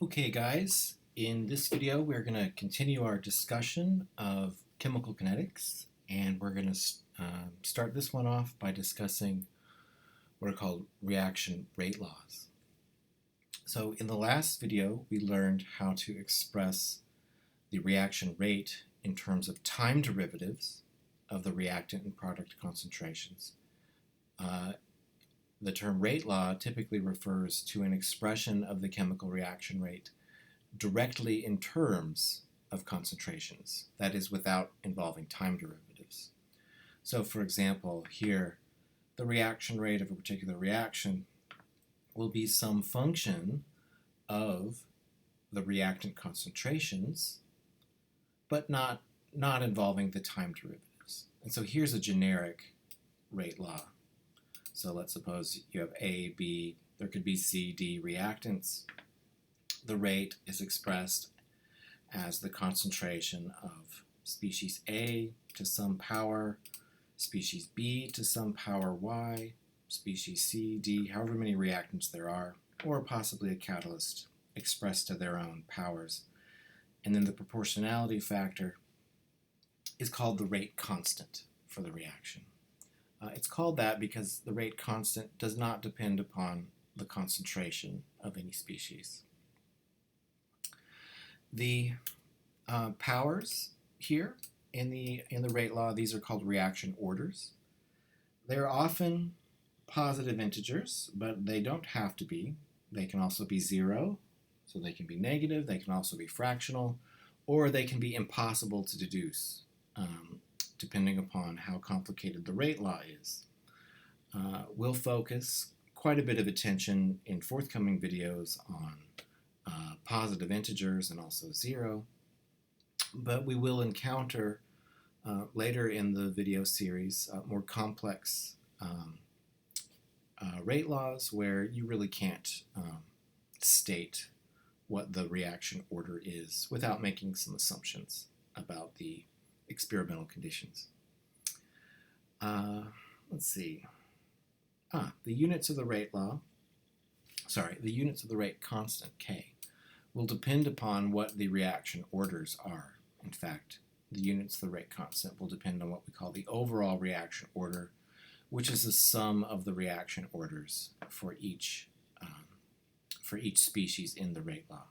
Okay guys, in this video we're going to continue our discussion of chemical kinetics, and we're going to start this one off by discussing what are called reaction rate laws. So in the last video we learned how to express the reaction rate in terms of time derivatives of the reactant and product concentrations. The term rate law typically refers to an expression of the chemical reaction rate directly in terms of concentrations, that is, without involving time derivatives. So for example, here, the reaction rate of a particular reaction will be some function of the reactant concentrations, but not involving the time derivatives. And so here's a generic rate law. So let's suppose you have A, B, there could be C, D reactants. The rate is expressed as the concentration of species A to some power, species B to some power Y, species C, D, however many reactants there are, or possibly a catalyst expressed to their own powers. And then the proportionality factor is called the rate constant for the reaction. It's called that because the rate constant does not depend upon the concentration of any species. The powers here in the rate law, these are called reaction orders. They're often positive integers, but they don't have to be. They can also be zero, so they can be negative. They can also be fractional, or they can be impossible to deduce, depending upon how complicated the rate law is. We'll focus quite a bit of attention in forthcoming videos on positive integers and also zero, but we will encounter later in the video series more complex rate laws where you really can't state what the reaction order is without making some assumptions about the experimental conditions. Let's see. The units of the rate law, the units of the rate constant, K, will depend upon what the reaction orders are. In fact, the units of the rate constant will depend on what we call the overall reaction order, which is the sum of the reaction orders for each species in the rate law.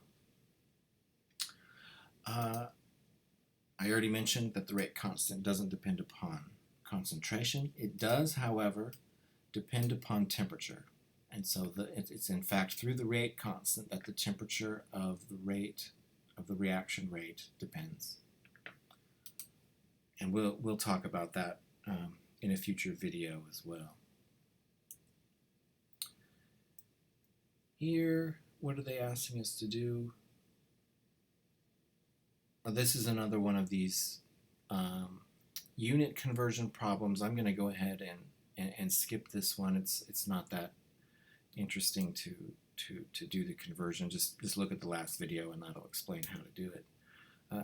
I already mentioned that the rate constant doesn't depend upon concentration. It does, however, depend upon temperature. And so it's in fact through the rate constant that the temperature of the reaction rate depends. And we'll talk about that in a future video as well. Here, what are they asking us to do? Well, this is another one of these unit conversion problems. I'm going to go ahead and skip this one. It's not that interesting to do the conversion. Just look at the last video and that'll explain how to do it.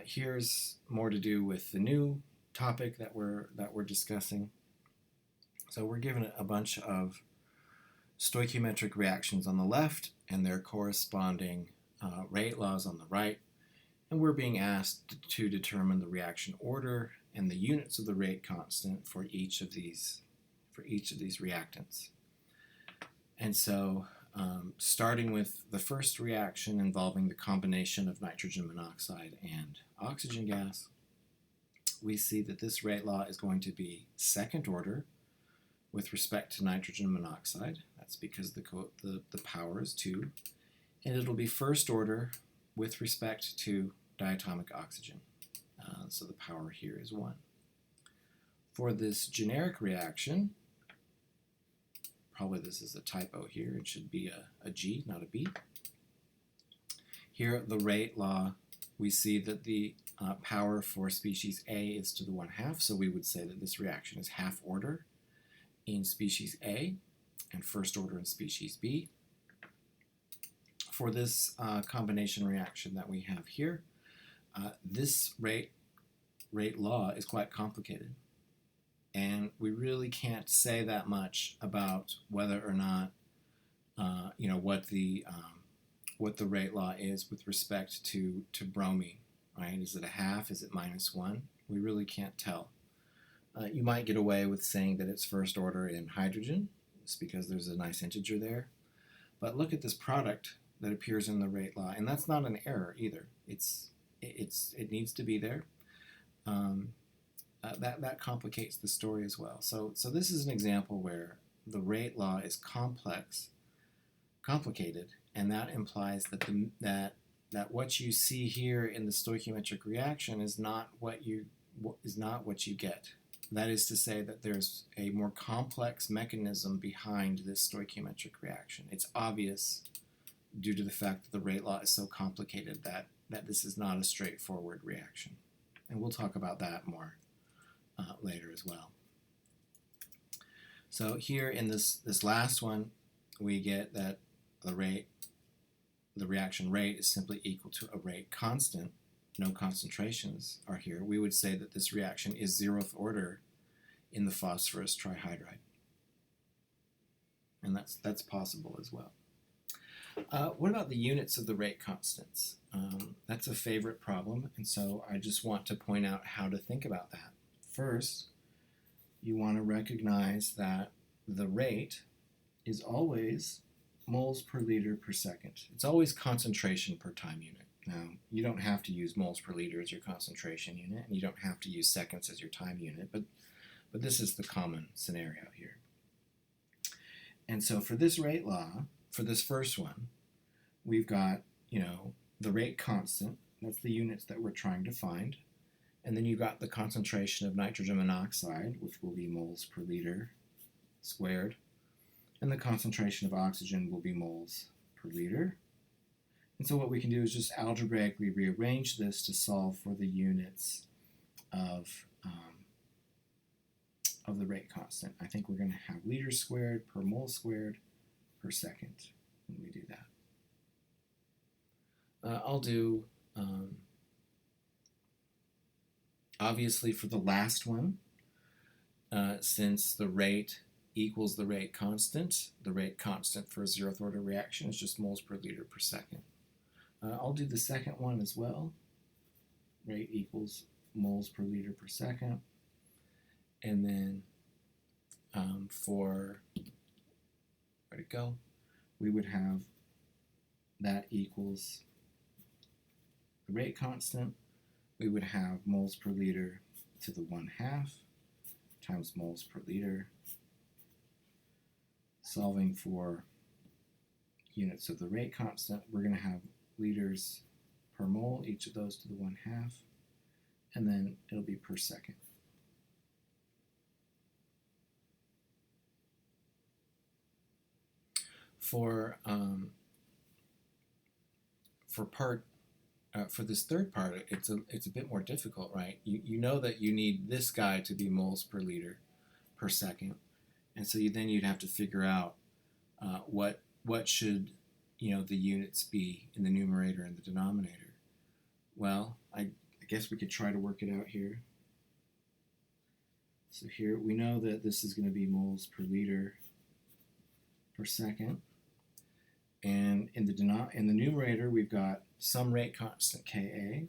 Here's more to do with the new topic that we're discussing. So we're given a bunch of stoichiometric reactions on the left and their corresponding rate laws on the right, and we're being asked to determine the reaction order and the units of the rate constant for each of these reactants. And so starting with the first reaction involving the combination of nitrogen monoxide and oxygen gas, we see that this rate law is going to be second order with respect to nitrogen monoxide. That's because the power is 2. And it'll be first order with respect to diatomic oxygen. So the power here is 1. For this generic reaction, probably this is a typo here. It should be a G, not a B. Here, the rate law, we see that the power for species A is to the 1/2, so we would say that this reaction is half order in species A and first order in species B. For this combination reaction that we have here, this rate law is quite complicated. And we really can't say that much about whether or not, what the rate law is with respect to bromine, right? Is it a half? Is it -1? We really can't tell. You might get away with saying that it's first order in hydrogen. It's because there's a nice integer there. But look at this product that appears in the rate law, and that's not an error either. It needs to be there. That complicates the story as well. So this is an example where the rate law is complicated, and that implies that what you see here in the stoichiometric reaction is not what you get. That is to say that there's a more complex mechanism behind this stoichiometric reaction. It's obvious due to the fact that the rate law is so complicated that this is not a straightforward reaction. And we'll talk about that more later as well. So here in this last one, we get that the reaction rate is simply equal to a rate constant. No concentrations are here. We would say that this reaction is 0th order in the phosphorus trihydride. And that's possible as well. What about the units of the rate constants? That's a favorite problem, and so I just want to point out how to think about that. First, you want to recognize that the rate is always moles per liter per second. It's always concentration per time unit. Now, you don't have to use moles per liter as your concentration unit, and you don't have to use seconds as your time unit, but this is the common scenario here. And so for this rate law, for this first one, we've got, the rate constant. That's the units that we're trying to find. And then you've got the concentration of nitrogen monoxide, which will be moles per liter squared. And the concentration of oxygen will be moles per liter. And so what we can do is just algebraically rearrange this to solve for the units of the rate constant. I think we're going to have liters squared per mole squared per second when we do that. I'll do, obviously for the last one, since the rate equals the rate constant for a 0th order reaction is just moles per liter per second. I'll do the second one as well. Rate equals moles per liter per second. And then where'd it go? We would have that equals the rate constant. We would have moles per liter to the 1/2 times moles per liter. Solving for units of the rate constant, we're going to have liters per mole, each of those to the 1/2, and then it'll be per second. For this third part, it's a bit more difficult, right? You know that you need this guy to be moles per liter per second, and so you'd have to figure out what should the units be in the numerator and the denominator. Well, I guess we could try to work it out here. So here we know that this is going to be moles per liter per second. And in the numerator, we've got some rate constant Ka,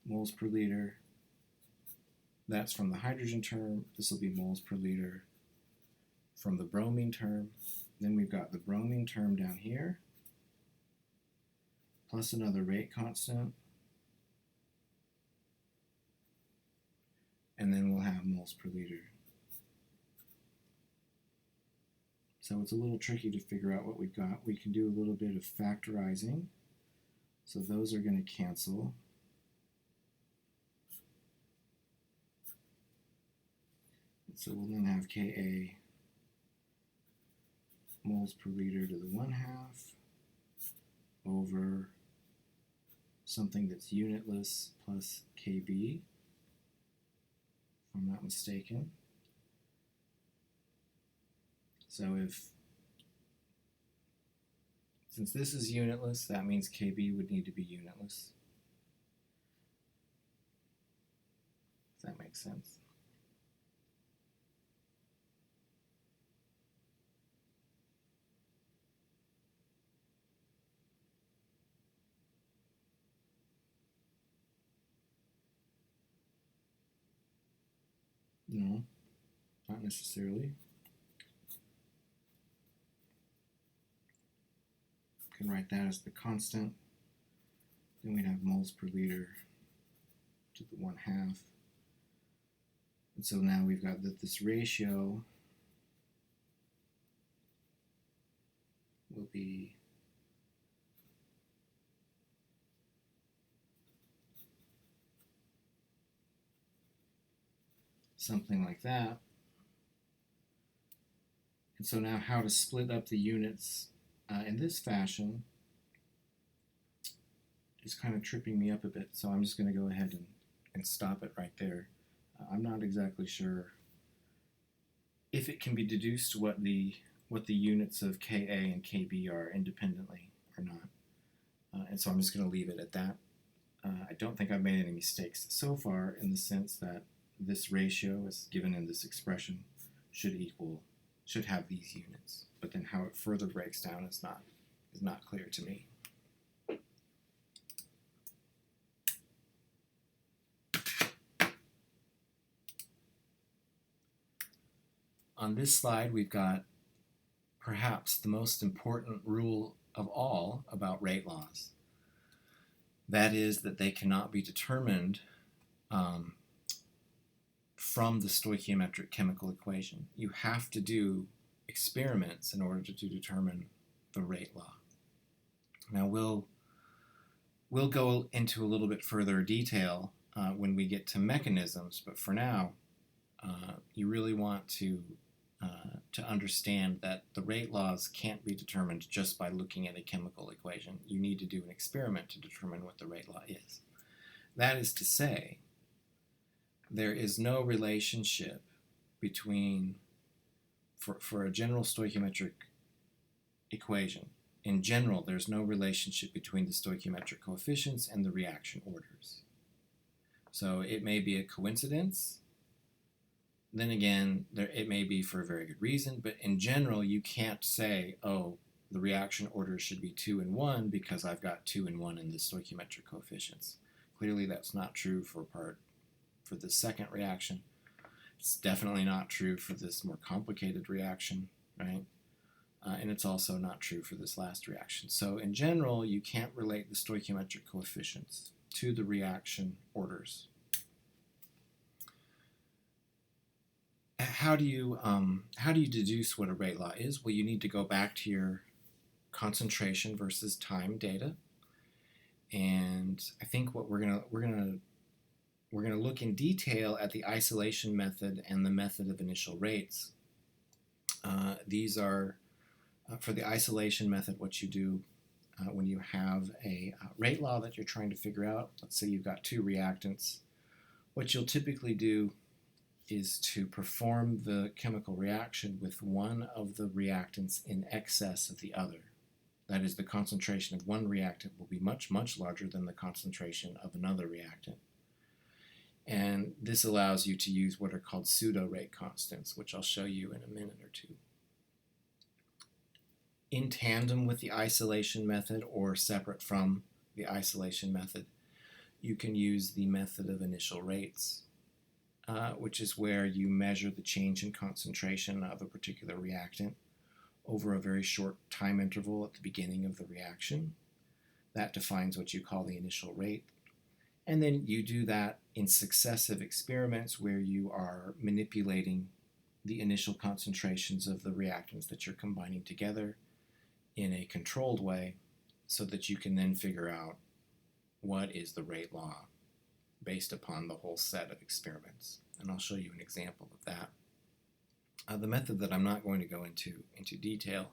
moles per liter. That's from the hydrogen term. This will be moles per liter from the bromine term. Then we've got the bromine term down here, plus another rate constant. And then we'll have moles per liter. So it's a little tricky to figure out what we've got. We can do a little bit of factorizing. So those are going to cancel. So we'll then have Ka moles per liter to the 1/2 over something that's unitless plus Kb, if I'm not mistaken. So since this is unitless, that means Kb would need to be unitless. Does that make sense? No, not necessarily. Can write that as the constant. Then we'd have moles per liter to the 1/2. And so now we've got that this ratio will be something like that. And so now how to split up the units in this fashion is kind of tripping me up a bit, so I'm just going to go ahead and stop it right there. I'm not exactly sure if it can be deduced what the units of Ka and Kb are independently or not. And so I'm just going to leave it at that. I don't think I've made any mistakes so far, in the sense that this ratio, as given in this expression, should have these units. But then how it further breaks down is not clear to me. On this slide, we've got perhaps the most important rule of all about rate laws. That is that they cannot be determined from the stoichiometric chemical equation. You have to do experiments in order to determine the rate law. Now we'll go into a little bit further detail when we get to mechanisms, but for now, you really want to understand that the rate laws can't be determined just by looking at a chemical equation. You need to do an experiment to determine what the rate law is. That is to say, there is no relationship between, for a general stoichiometric equation, in general, there's no relationship between the stoichiometric coefficients and the reaction orders. So it may be a coincidence. Then again, it may be for a very good reason, but in general, you can't say, oh, the reaction order should be 2 and 1 because I've got 2 and 1 in the stoichiometric coefficients. Clearly, that's not true for the second reaction. It's definitely not true for this more complicated reaction, right? And it's also not true for this last reaction. So in general, you can't relate the stoichiometric coefficients to the reaction orders. How do you deduce what a rate law is? Well, you need to go back to your concentration versus time data, and I think what we're gonna look in detail at the isolation method and the method of initial rates. These are for the isolation method. What you do when you have a rate law that you're trying to figure out. Let's say you've got 2 reactants. What you'll typically do is to perform the chemical reaction with one of the reactants in excess of the other. That is, the concentration of one reactant will be much, much larger than the concentration of another reactant. And this allows you to use what are called pseudo-rate constants, which I'll show you in a minute or two. In tandem with the isolation method or separate from the isolation method, you can use the method of initial rates, which is where you measure the change in concentration of a particular reactant over a very short time interval at the beginning of the reaction. That defines what you call the initial rate. And then you do that in successive experiments where you are manipulating the initial concentrations of the reactants that you're combining together in a controlled way so that you can then figure out what is the rate law based upon the whole set of experiments. And I'll show you an example of that. The method that I'm not going to go into detail,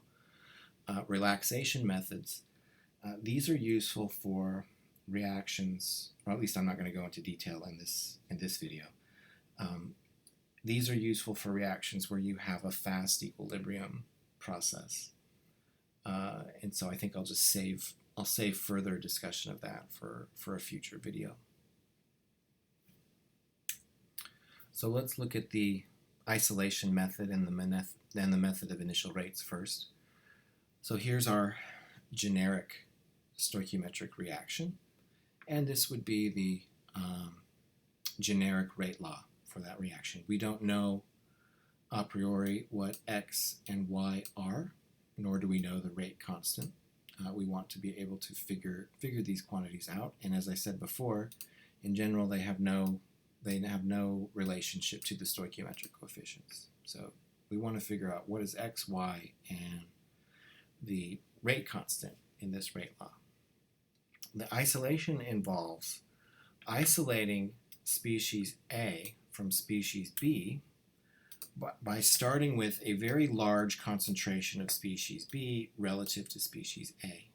relaxation methods, these are useful for reactions, or at least I'm not going to go into detail in this video. These are useful for reactions where you have a fast equilibrium process. And so I think I'll save further discussion of that for a future video. So let's look at the isolation method and the method of initial rates first. So here's our generic stoichiometric reaction, and this would be the generic rate law for that reaction. We don't know a priori what x and y are, nor do we know the rate constant. We want to be able to figure these quantities out, and as I said before, in general they have no relationship to the stoichiometric coefficients. So we want to figure out what is x, y, and the rate constant in this rate law. The isolation involves isolating species A from species B by starting with a very large concentration of species B relative to species A.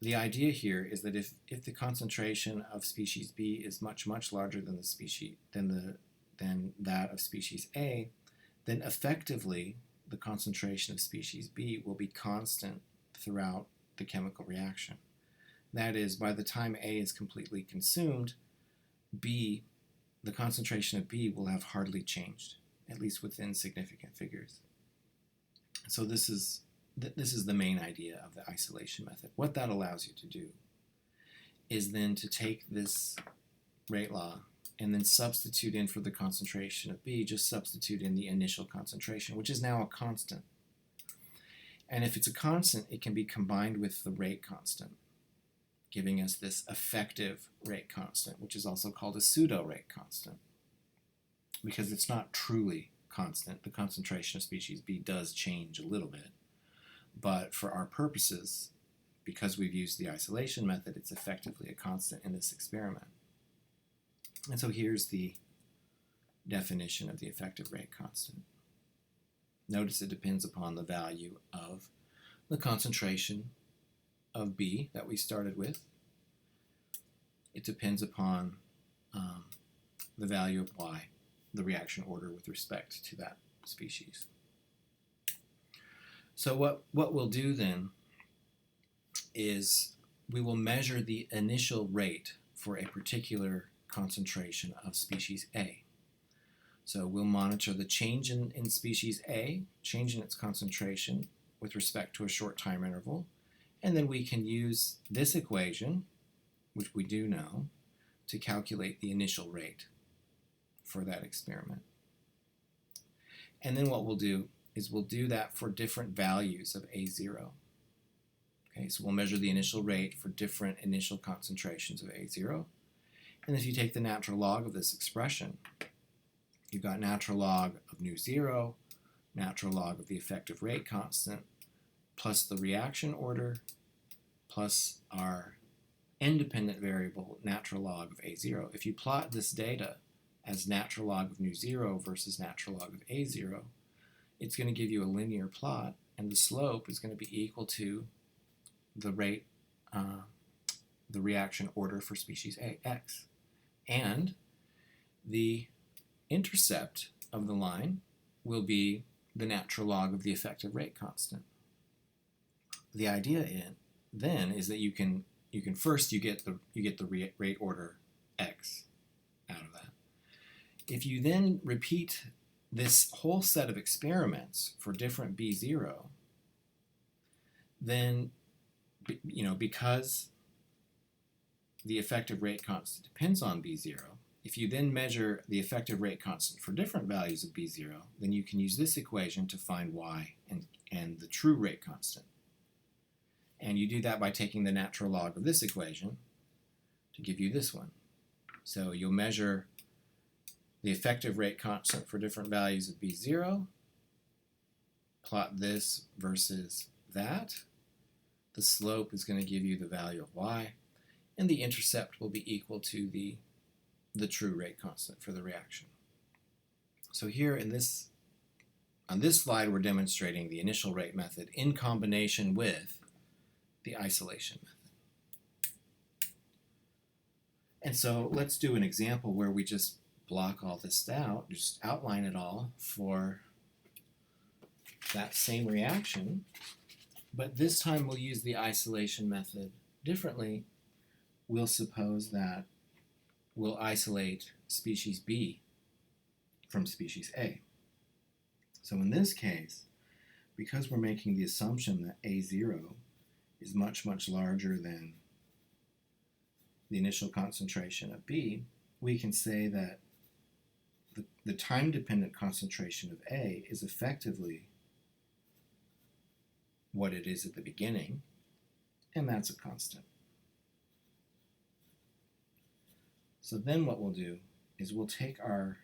The idea here is that if the concentration of species B is much larger than than that of species A, then effectively the concentration of species B will be constant throughout the chemical reaction. That is, by the time A is completely consumed, the concentration of B will have hardly changed, at least within significant figures. So this is the main idea of the isolation method. What that allows you to do is then to take this rate law and then substitute in for the concentration of B, just substitute in the initial concentration, which is now a constant. And if it's a constant, it can be combined with the rate constant, giving us this effective rate constant, which is also called a pseudo-rate constant, because it's not truly constant. The concentration of species B does change a little bit, but for our purposes, because we've used the isolation method, it's effectively a constant in this experiment. And so here's the definition of the effective rate constant. Notice it depends upon the value of the concentration of B that we started with. It depends upon the value of Y, the reaction order with respect to that species. So what we'll do then is we will measure the initial rate for a particular concentration of species A. So we'll monitor the change in species A, change in its concentration with respect to a short time interval, and then we can use this equation, which we do know, to calculate the initial rate for that experiment. And then what we'll do is we'll do that for different values of A0. Okay, so we'll measure the initial rate for different initial concentrations of A0. And if you take the natural log of this expression, you've got natural log of nu 0, natural log of the effective rate constant, plus the reaction order, plus our independent variable natural log of A0. If you plot this data as natural log of nu 0 versus natural log of A0, it's going to give you a linear plot, and the slope is going to be equal to the rate, the reaction order for species A, x. And the intercept of the line will be the natural log of the effective rate constant. The idea then is that you can first you get the rate order x out of that. If you then repeat this whole set of experiments for different B0, then because the effective rate constant depends on B0, if you then measure the effective rate constant for different values of B0, then you can use this equation to find y and the true rate constant. And you do that by taking the natural log of this equation to give you this one. So you'll measure the effective rate constant for different values of B0, plot this versus that. The slope is going to give you the value of y, and the intercept will be equal to the true rate constant for the reaction. So here on this slide, we're demonstrating the initial rate method in combination with the isolation method. And so let's do an example where we just block all this out, just outline it all for that same reaction, but this time we'll use the isolation method differently. We'll suppose that we'll isolate species B from species A. So in this case, because we're making the assumption that A0 is much larger than the initial concentration of B, we can say that the time-dependent concentration of A is effectively what it is at the beginning, and that's a constant. So then what we'll do is we'll take our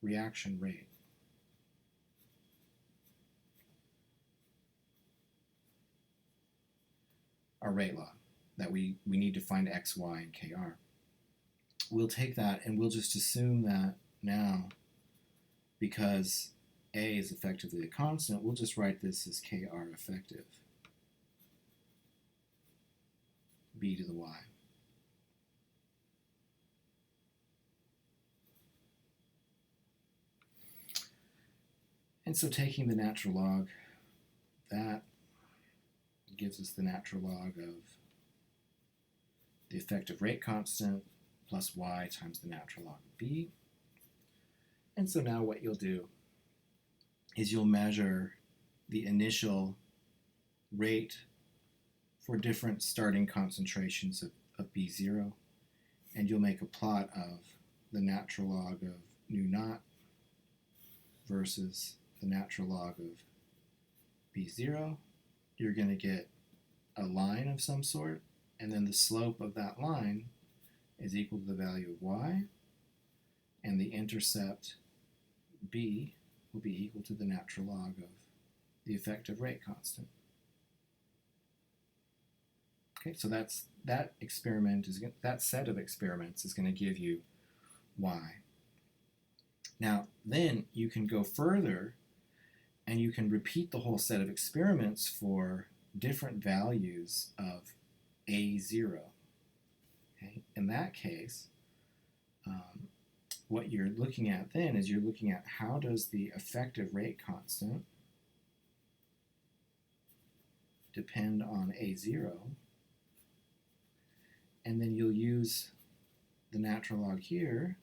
reaction rate, our rate log, that we need to find x, y, and kr. We'll take that and we'll just assume that now, because A is effectively a constant, we'll just write this as kr effective, b to the y. And so taking the natural log, that gives us the natural log of the effective rate constant plus y times the natural log of b. And so now what you'll do is you'll measure the initial rate for different starting concentrations of B0, and you'll make a plot of the natural log of nu naught versus the natural log of B0. You're going to get a line of some sort, and then the slope of that line is equal to the value of y, and the intercept b will be equal to the natural log of the effective rate constant. Okay, so that experiment is that set of experiments is going to give you y. Now then you can go further and you can repeat the whole set of experiments for different values of A0. Okay? In that case, what you're looking at then is you're looking at how does the effective rate constant depend on A0, and then you'll use the natural log here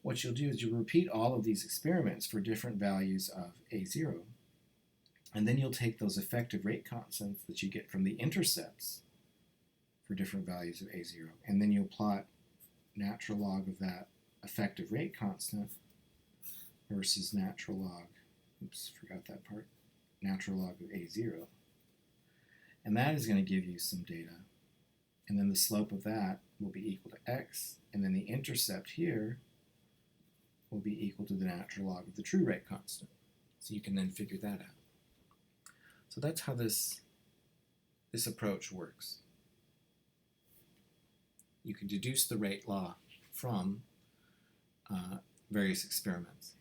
what you'll do is you'll repeat all of these experiments for different values of A0, and then you'll take those effective rate constants that you get from the intercepts for different values of A0, and then you'll plot natural log of that effective rate constant versus natural log, oops, forgot that part, natural log of A0. And that is going to give you some data, and then the slope of that will be equal to x, and then the intercept here will be equal to the natural log of the true rate constant. So you can then figure that out. So that's how this approach works. You can deduce the rate law from various experiments.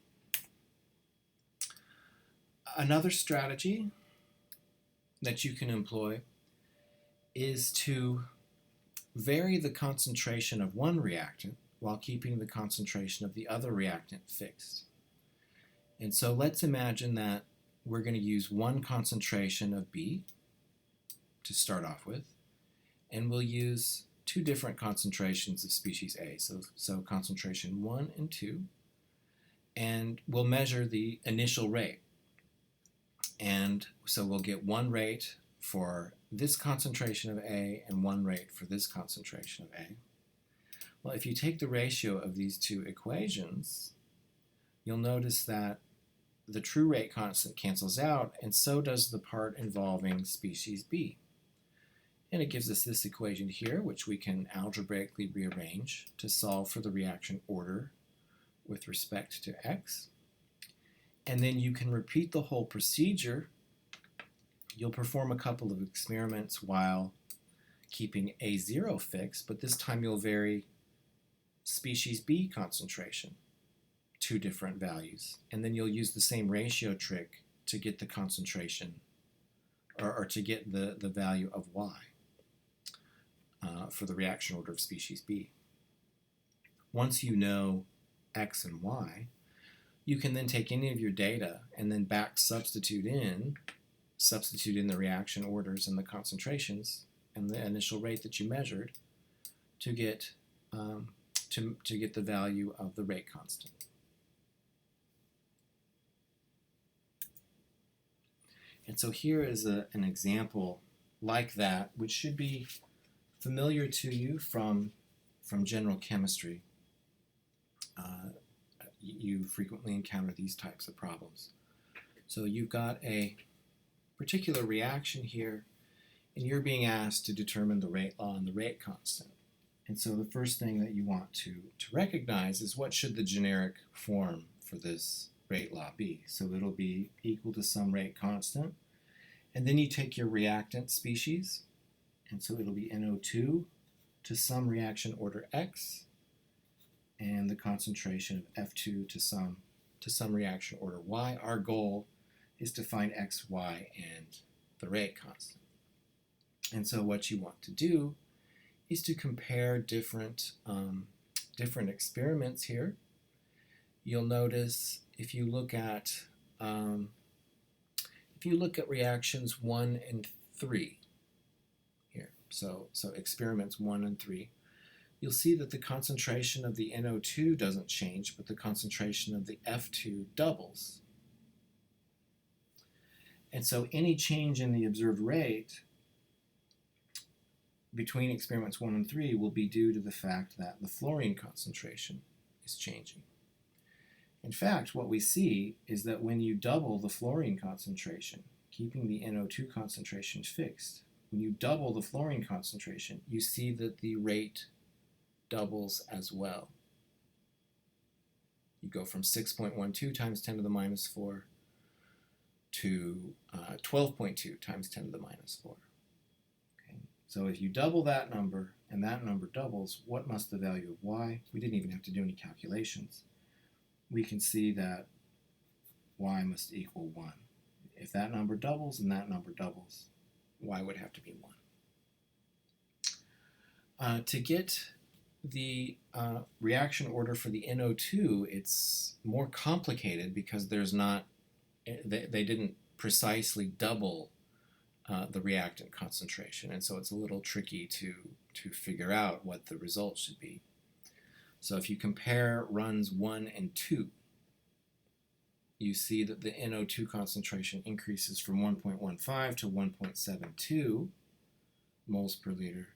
Another strategy that you can employ is to vary the concentration of one reactant while keeping the concentration of the other reactant fixed. And so let's imagine that we're going to use one concentration of B to start off with, and we'll use two different concentrations of species A, so concentration 1 and 2, and we'll measure the initial rate. And so we'll get one rate for this concentration of A and one rate for this concentration of A. Well, if you take the ratio of these two equations, you'll notice that the true rate constant cancels out, and so does the part involving species B. And it gives us this equation here, which we can algebraically rearrange to solve for the reaction order with respect to x. And then you can repeat the whole procedure. You'll perform a couple of experiments while keeping A0 fixed, but this time you'll vary species B concentration, two different values, and then you'll use the same ratio trick to get the concentration, or to get the value of y for the reaction order of species B. Once you know x and y, you can then take any of your data and then substitute in the reaction orders and the concentrations and the initial rate that you measured to get the value of the rate constant. And so here is an example like that, which should be familiar to you from general chemistry. You frequently encounter these types of problems. So you've got a particular reaction here, and you're being asked to determine the rate law and the rate constant. And so the first thing that you want to recognize is what should the generic form for this rate law be. So it'll be equal to some rate constant. And then you take your reactant species, and so it'll be NO2 to some reaction order X, and the concentration of F2 to some reaction order Y. Our goal is to find X, Y, and the rate constant. And so what you want to do is to compare different experiments here. You'll notice if you look at reactions 1 and 3 here, so experiments 1 and 3, you'll see that the concentration of the NO2 doesn't change, but the concentration of the F2 doubles. And so any change in the observed rate between experiments 1 and 3 will be due to the fact that the fluorine concentration is changing. In fact, what we see is that when you double the fluorine concentration, keeping the NO2 concentration fixed, when you double the fluorine concentration, you see that the rate doubles as well. You go from 6.12 times 10 to the minus 4 to 12.2 times 10 to the minus 4. Okay. So if you double that number and that number doubles, what must the value of y? We didn't even have to do any calculations. We can see that y must equal 1. If that number doubles and that number doubles, y would have to be 1. To get the reaction order for the NO2, it's more complicated because they didn't precisely double the reactant concentration, and so it's a little tricky to figure out what the result should be. So if you compare runs 1 and 2, you see that the NO2 concentration increases from 1.15 to 1.72 moles per liter.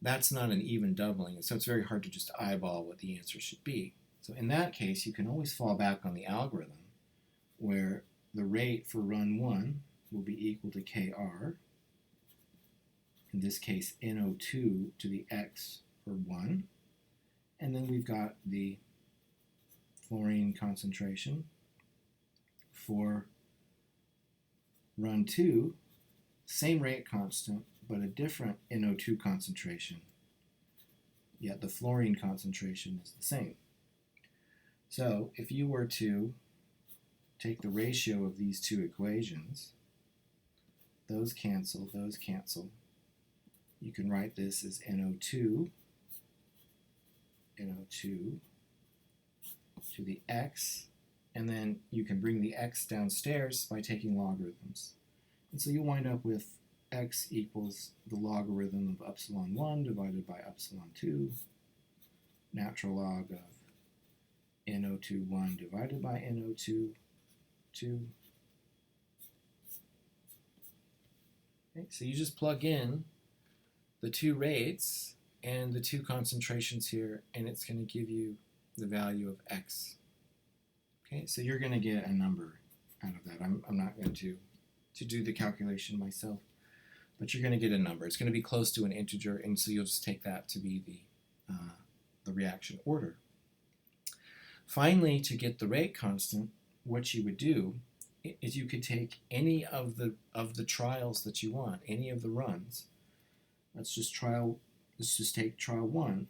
That's not an even doubling, and so it's very hard to just eyeball what the answer should be. So in that case, you can always fall back on the algorithm where the rate for run 1 will be equal to Kr, in this case NO2 to the X for 1, and then we've got the fluorine concentration for run 2, same rate constant, but a different NO2 concentration, yet the fluorine concentration is the same. So if you were to take the ratio of these two equations, those cancel, you can write this as NO2 to the X, and then you can bring the X downstairs by taking logarithms. And so you'll wind up with X equals the logarithm of epsilon 1 divided by epsilon 2, natural log of NO2 1 divided by NO2 2. Okay, so you just plug in the two rates and the two concentrations here, and it's going to give you the value of X. Okay, so you're going to get a number out of that. I'm not going to do the calculation myself, but you're going to get a number. It's going to be close to an integer, and so you'll just take that to be the reaction order. Finally, to get the rate constant, what you would do is you could take any of the trials that you want, any of the runs. Let's just take trial 1,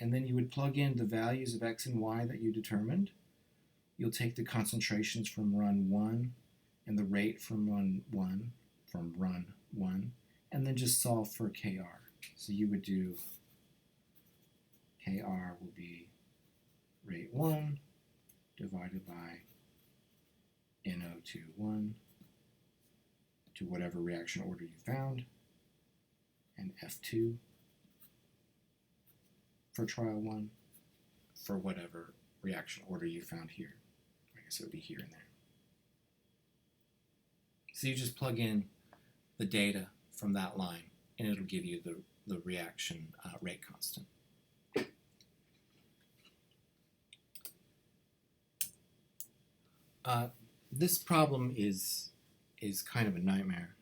and then you would plug in the values of X and Y that you determined. You'll take the concentrations from run 1 and the rate from run 1, and then just solve for Kr. So you would do Kr will be rate 1 divided by NO2 1 to whatever reaction order you found, and F2 for trial 1 for whatever reaction order you found here. I guess it would be here and there. So you just plug in the data from that line, and it'll give you the reaction rate constant. This problem is kind of a nightmare.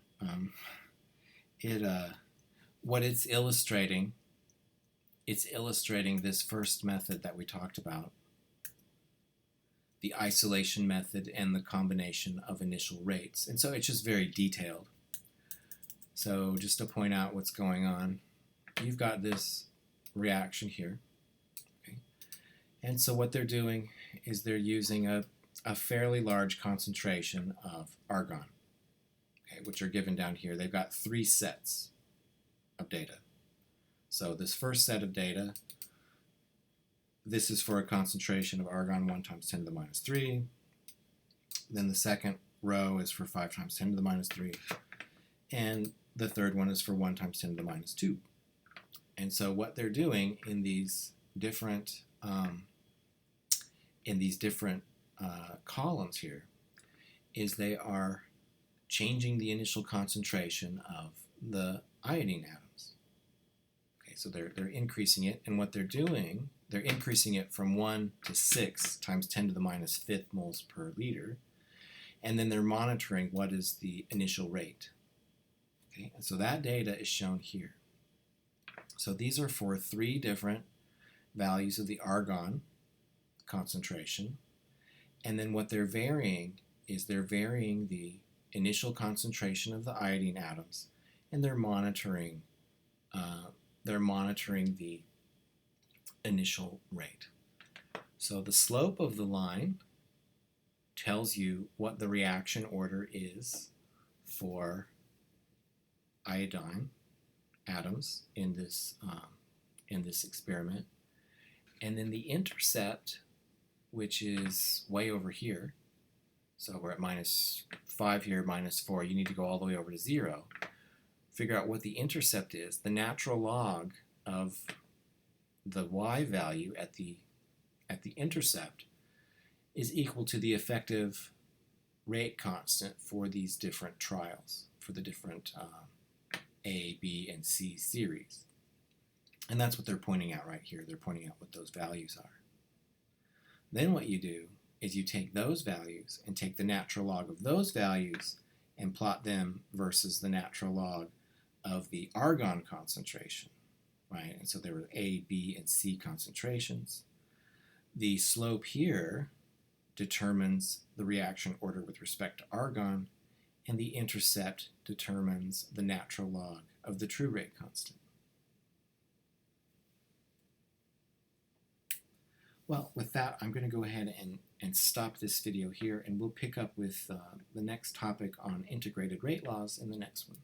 What it's illustrating this first method that we talked about, the isolation method and the combination of initial rates. And so it's just very detailed. So just to point out what's going on, you've got this reaction here. Okay? And so what they're doing is they're using a fairly large concentration of argon, okay, which are given down here. They've got 3 sets of data. So this first set of data, this is for a concentration of argon 1 times 10 to the minus 3. Then the second row is for 5 times 10 to the minus 3. And the third one is for 1 times 10 to the minus 2. And so what they're doing in these different columns here is they are changing the initial concentration of the iodine atoms. Okay, so they're increasing it, and what they're doing, they're increasing it from 1 to 6 times 10 to the minus 5th moles per liter, and then they're monitoring what is the initial rate. Okay, and so that data is shown here. So these are for 3 different values of the argon concentration, and then what they're varying is they're varying the initial concentration of the iodine atoms, and they're monitoring the initial rate. So the slope of the line tells you what the reaction order is for iodine atoms in this experiment, and then the intercept, which is way over here, so we're at minus 5 here, minus 4, you need to go all the way over to 0, figure out what the intercept is. The natural log of the y value at the intercept is equal to the effective rate constant for these different trials, for the different A, B, and C series. And that's what they're pointing out right here. They're pointing out what those values are. Then what you do is you take those values and take the natural log of those values and plot them versus the natural log of the argon concentration, right? And so there were A, B, and C concentrations. The slope here determines the reaction order with respect to argon, and the intercept determines the natural log of the true rate constant. Well, with that, I'm going to go ahead and stop this video here, and we'll pick up with the next topic on integrated rate laws in the next one.